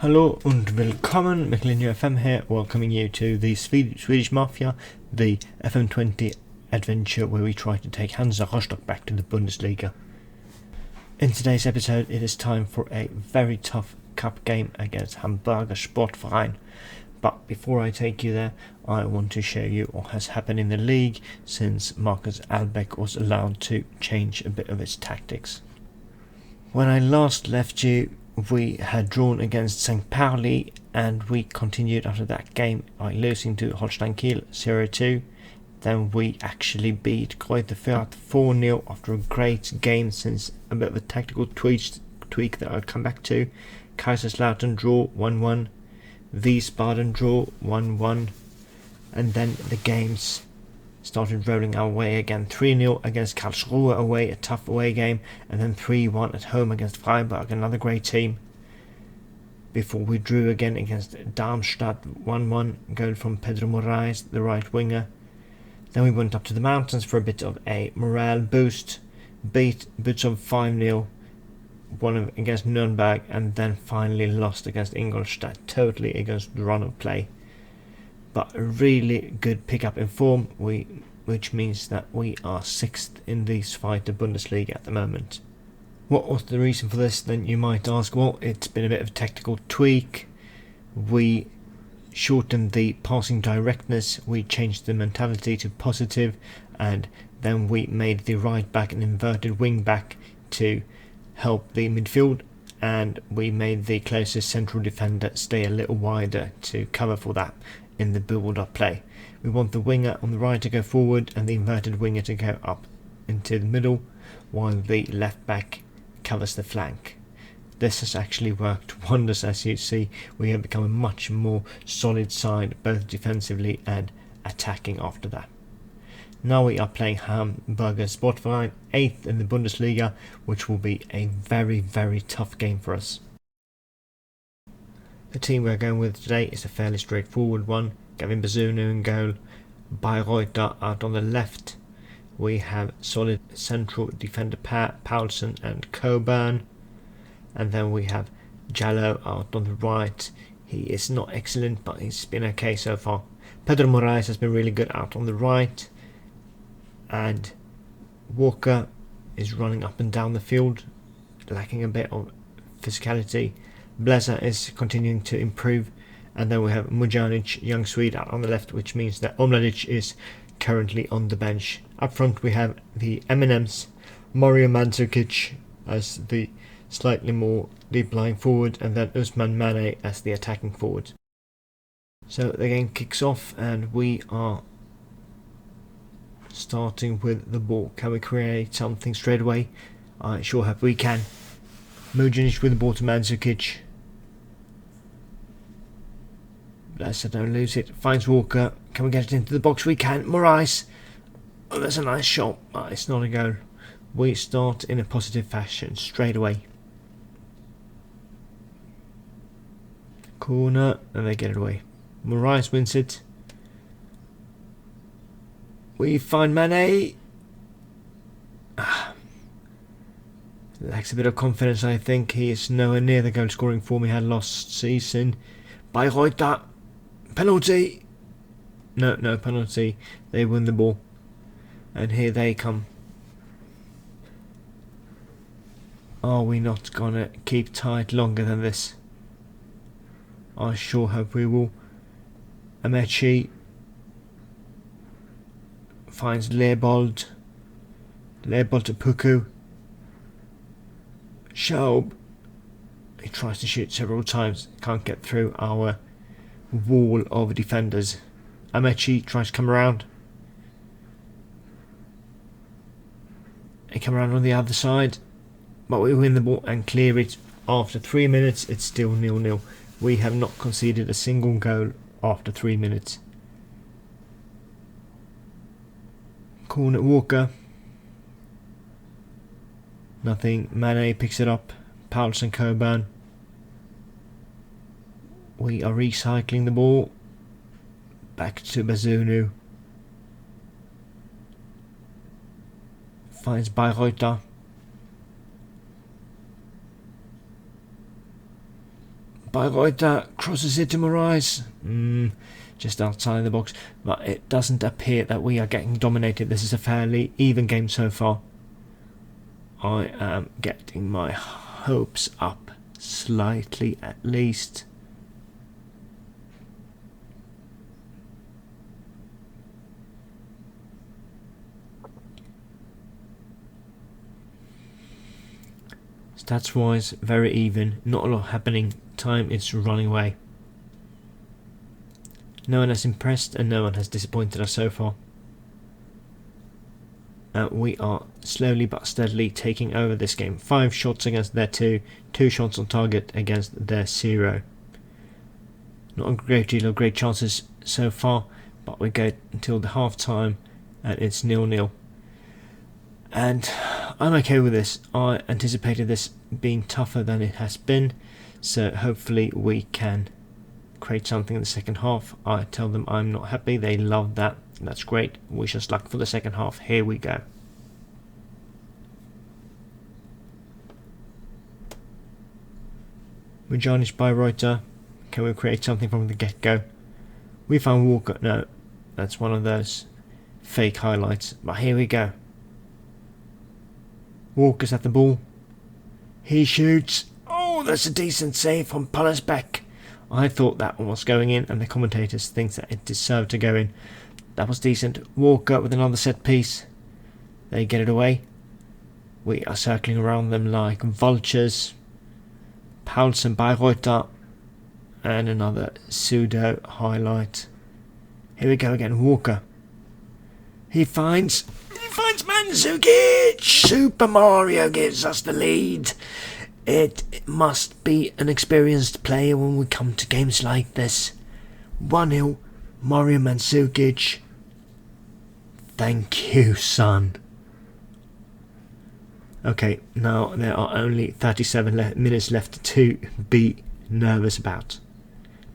Hallo und willkommen, Michelin FM here, welcoming you to the Swedish Mafia, the FM20 adventure where we try to take Hansa Rostock back to the Bundesliga. In today's episode, it is time for a very tough cup game against Hamburger Sportverein. But before I take you there, I want to show you what has happened in the league since Marcus Albeck was allowed to change a bit of his tactics. When I last left you, we had drawn against St. Pauli and we continued after that game by losing to Holstein Kiel 0-2. Then we actually beat Greuther Fürth 4-0 after a great game since a bit of a tactical tweak that I'll come back to. Kaiserslautern draw 1-1, Wiesbaden draw 1-1, and then the games started rolling our way again. 3-0 against Karlsruhe away, a tough away game, and then 3-1 at home against Freiburg, another great team. Before we drew again against Darmstadt 1-1, goal from Pedro Moraes, the right winger. Then we went up to the mountains for a bit of a morale boost, beat Butzov 5-0, won against Nürnberg, and then finally lost against Ingolstadt, totally against the run of play. But a really good pickup in form, which means that we are 6th in the Zweite Bundesliga at the moment. What was the reason for this, then you might ask? Well, it's been a bit of a tactical tweak. We shortened the passing directness, we changed the mentality to positive, and then we made the right back an inverted wing back to help the midfield, and we made the closest central defender stay a little wider to cover for that in the build-up play. We want the winger on the right to go forward and the inverted winger to go up into the middle, while the left back covers the flank. This has actually worked wonders. As you see, we have become a much more solid side, both defensively and attacking after that. Now we are playing Hamburger Sportverein, 8th in the Bundesliga, which will be a very, very tough game for us. The team we're going with today is a fairly straightforward one. Gavin Bazunu in goal, Bayreuther out on the left. We have solid central defender Paulsen and Coburn. And then we have Jallo out on the right. He is not excellent, but he's been okay so far. Pedro Moraes has been really good out on the right. And Walker is running up and down the field, lacking a bit of physicality. Blazer is continuing to improve, and then we have Mujanic, young Swede, out on the left, which means that Omladic is currently on the bench. Up front we have the M&Ms, Mario Mandzukic as the slightly more deep-lying forward, and then Usman Mane as the attacking forward. So the game kicks off and we are starting with the ball. Can we create something straight away? I sure hope we can. Mujanic with the ball to Mandzukic. Blazer, don't lose it. Finds Walker. Can we get it into the box? We can. Moraes. Oh, that's a nice shot. But it's not a goal. We start in a positive fashion straight away. Corner, and they get it away. Moraes wins it. We find Mane. Lacks a bit of confidence, I think. He is nowhere near the goal scoring form he had last season. Bayreuther. Penalty. No penalty. They win the ball. And here they come. Are we not gonna keep tight longer than this? I sure hope we will. Amechi finds Leopold. Leopold to Puku. Schaub. He tries to shoot several times. Can't get through our wall of defenders. Amechi tries to come around. He come around on the other side. But we win the ball and clear it. After 3 minutes, it's still 0-0. We have not conceded a single goal after 3 minutes. Corner Walker. Nothing. Mane picks it up. Paulsen, Coburn. We are recycling the ball. Back to Bazunu. Finds Bayreuther. Bayreuther crosses it to Moraes. Just outside the box. But it doesn't appear that we are getting dominated. This is a fairly even game so far. I am getting my hopes up slightly at least. Stats wise, very even, not a lot happening, time is running away. No one has impressed and no one has disappointed us so far. We are slowly but steadily taking over this game. 5 shots against their 2, 2 shots on target against their 0. Not a great deal of great chances so far, but we go until the half time and it's 0-0. And I'm okay with this. I anticipated this being tougher than it has been, so hopefully we can create something in the second half. I tell them I'm not happy, they love that. That's great. Wish us luck for the second half. Here we go. Mujanic Bayreuther. Can we create something from the get-go? We found Walker. No, that's one of those fake highlights. But here we go. Walker's at the ball. He shoots. Oh, that's a decent save from Pollersbeck. I thought that one was going in, and the commentators think that it deserved to go in. That was decent. Walker with another set piece. They get it away. We are circling around them like vultures. Paulsen Bayreuther. And another pseudo highlight. Here we go again. Walker. He finds Mandzukic! Super Mario gives us the lead. It must be an experienced player when we come to games like this. 1-0, Mario Mandzukic. Thank you, son. Okay, now there are only 37 minutes left to be nervous about.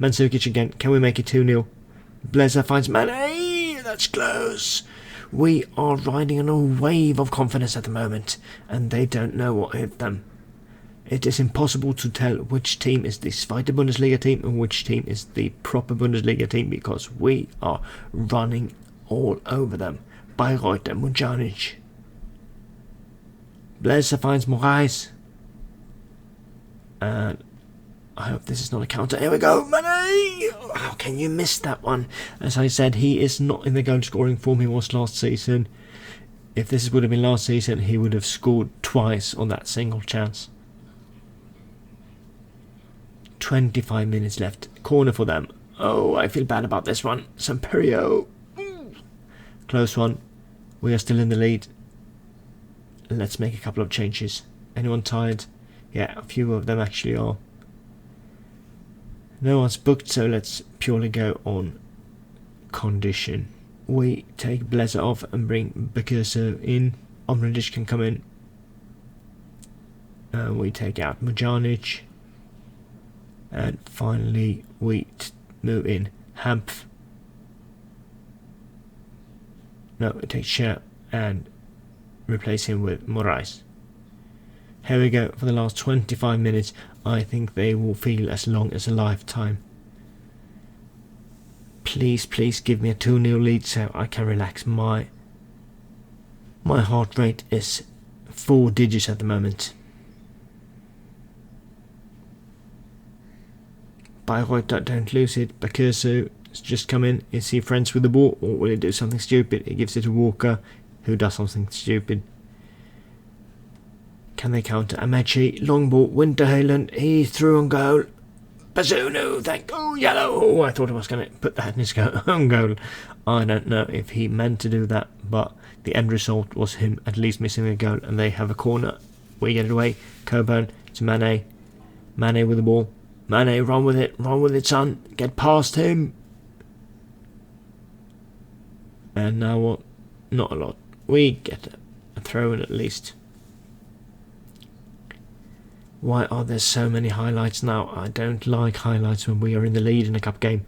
Mandzukic again. Can we make it 2-0? Blazer finds Mane. That's close. We are riding on a wave of confidence at the moment, and they don't know what hit them. It is impossible to tell which team is the Zweite Bundesliga team and which team is the proper Bundesliga team, because we are running all over them. Bayreuther, Mujanic. Blazer finds Moraes. And I hope this is not a counter. Here we go. Mane! How can you miss that one? As I said, he is not in the goal scoring form he was last season. If this would have been last season, he would have scored twice on that single chance. 25 minutes left. Corner for them. Oh, I feel bad about this one. Samperio. Close one. We are still in the lead. Let's make a couple of changes. Anyone tired? Yeah, a few of them actually are. No one's booked, so let's purely go on condition. We take Blazer off and bring Bakirso in. Omradic can come in. We take out Mujanic. And finally we move in Hampf. No, we take Scher and replace him with Moraes. Here we go for the last 25 minutes. I think they will feel as long as a lifetime. Please, please give me a 2-0 lead so I can relax. My heart rate is 4 digits at the moment. Bayreuther, don't lose it. Bakirso has just come in. Is he friends with the ball, or will he do something stupid? He gives it to Walker, who does something stupid. Can they counter? Amechi, long ball, Winterhalen, he threw on goal. Bazunu, yellow. Oh, I thought I was going to put that in his own goal. I don't know if he meant to do that, but the end result was him at least missing a goal, and they have a corner. We get it away. Coburn to Mane. Mane with the ball. Mane, run with it, son. Get past him. And now what? Not a lot. We get a throw in at least. Why are there so many highlights now? I don't like highlights when we are in the lead in a cup game.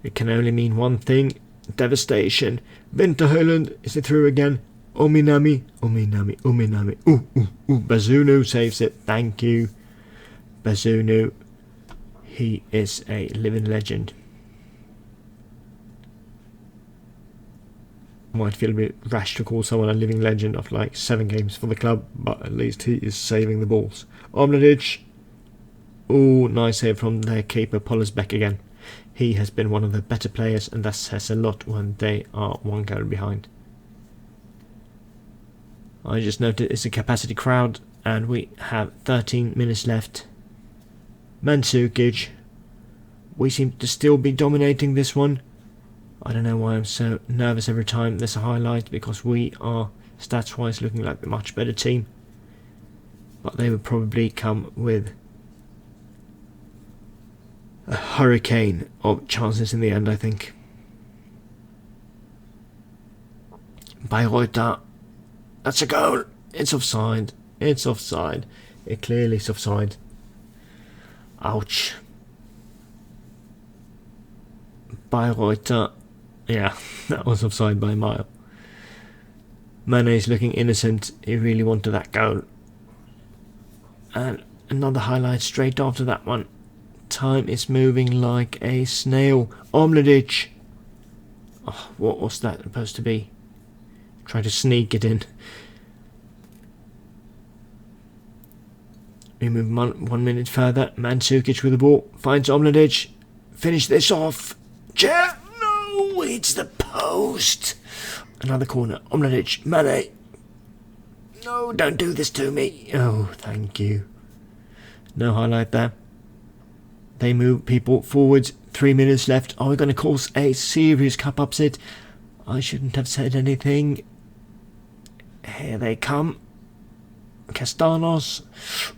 It can only mean one thing. Devastation. Winterhalen, is it through again? Ominami. Bazunu saves it. Thank you. Bazunu. he is a living legend. Might feel a bit rash to call someone a living legend after like 7 games for the club, but at least he is saving the balls. Omladic. Oh, nice save from their keeper. Poller's back again. He has been one of the better players, and that says a lot when they are 1 goal behind. I just noted it's a capacity crowd, and we have 13 minutes left. Mandzukic. We seem to still be dominating this one. I don't know why I'm so nervous every time there's a highlight, because we are stats-wise looking like a much better team. But they would probably come with a hurricane of chances in the end, I think. Bayreuther. That's a goal. It's offside. It's offside. It clearly is offside. Ouch. Bayreuther. Yeah, that was offside by a mile. Mane is looking innocent. He really wanted that goal. And another highlight straight after that one. Time is moving like a snail. Omladic. Oh, what was that supposed to be? Try to sneak it in. We move 1 minute further. Mandzukic with the ball. Finds Omladic. Finish this off. Chair. No, it's the post. Another corner. Omladic. Mane. No, don't do this to me. Oh, thank you. No highlight there. They move people forwards. 3 minutes left. Are we going to cause a serious cup upset? I shouldn't have said anything. Here they come. Castanos.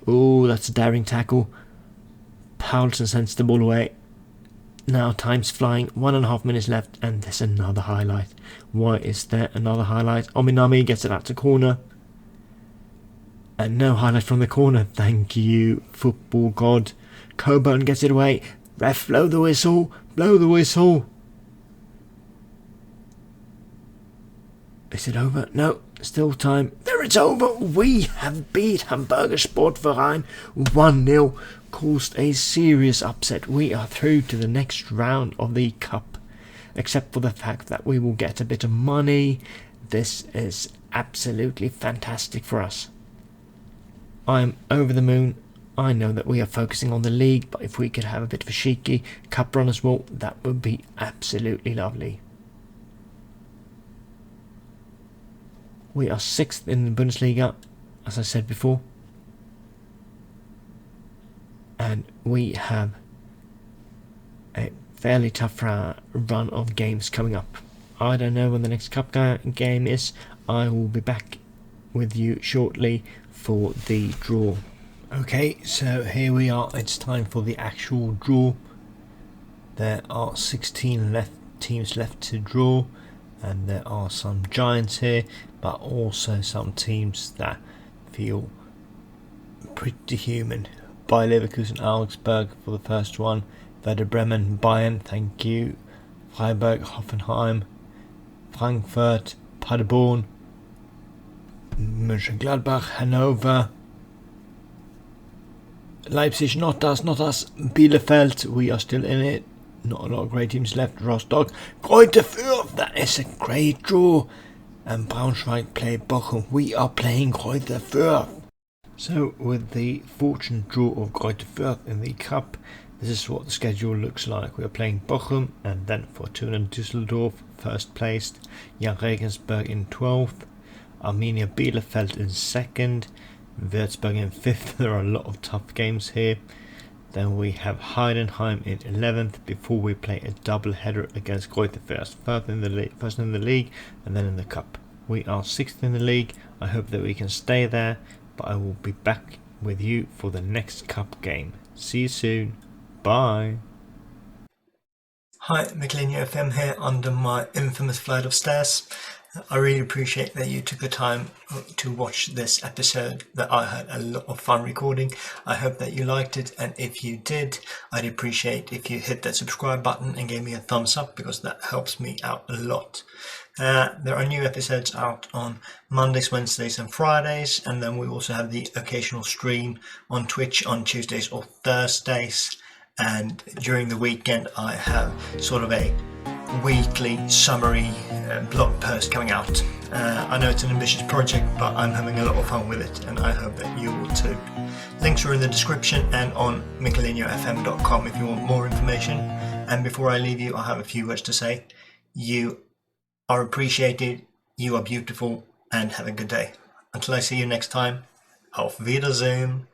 Oh, that's a daring tackle. Paulsen sends the ball away. Now time's flying. 1.5 minutes left, and there's another highlight. Why is there another highlight? Ominami gets it out to corner. And no highlight from the corner. Thank you, football god. Coburn gets it away. Ref, blow the whistle. Blow the whistle. Is it over? No, still time. There it's over. We have beat Hamburger Sportverein 1-0. Caused a serious upset. We are through to the next round of the cup. Except for the fact that we will get a bit of money. This is absolutely fantastic for us. I am over the moon. I know that we are focusing on the league, but if we could have a bit of a cheeky cup run as well, that would be absolutely lovely. We are 6th in the Bundesliga, as I said before. And we have a fairly tough run of games coming up. I don't know when the next cup game is. I will be back with you shortly for the draw. Okay, so here we are. It's time for the actual draw. There are 16 teams left to draw, and there are some giants here, but also some teams that feel pretty human. Bayer Leverkusen, Augsburg for the first one. Werder Bremen, Bayern, thank you. Freiburg, Hoffenheim, Frankfurt, Paderborn, Mönchengladbach, Hanover, Leipzig, not us. Bielefeld, we are still in it. Not a lot of great teams left. Rostock, Greuther Fürth, that is a great draw. And Braunschweig play Bochum. We are playing Greuther Fürth. So with the fortunate draw of Greuther Fürth in the cup, this is what the schedule looks like. We are playing Bochum, and then Fortuna Düsseldorf first placed, Jan Regensburg in 12th, Arminia Bielefeld in 2nd, Würzburg in 5th. There are a lot of tough games here. Then we have Heidenheim in 11th before we play a double header against Greuther Fürth, first in the league and then in the cup. We are 6th in the league. I hope that we can stay there, but I will be back with you for the next cup game. See you soon. Bye. Hi, McLean FM here under my infamous flight of stairs. I really appreciate that you took the time to watch this episode that I had a lot of fun recording. I hope that you liked it, and if you did, I'd appreciate if you hit that subscribe button and gave me a thumbs up, because that helps me out a lot. There are new episodes out on Mondays, Wednesdays and Fridays, and then we also have the occasional stream on Twitch on Tuesdays or Thursdays. and during the weekend I have sort of a weekly summary blog post coming out. I know it's an ambitious project, but I'm having a lot of fun with it, and I hope that you will too. Links are in the description and on michelinofm.com if you want more information. And before I leave you, I have a few words to say. You are appreciated, you are beautiful, and have a good day. Until I see you next time, auf Wiedersehen.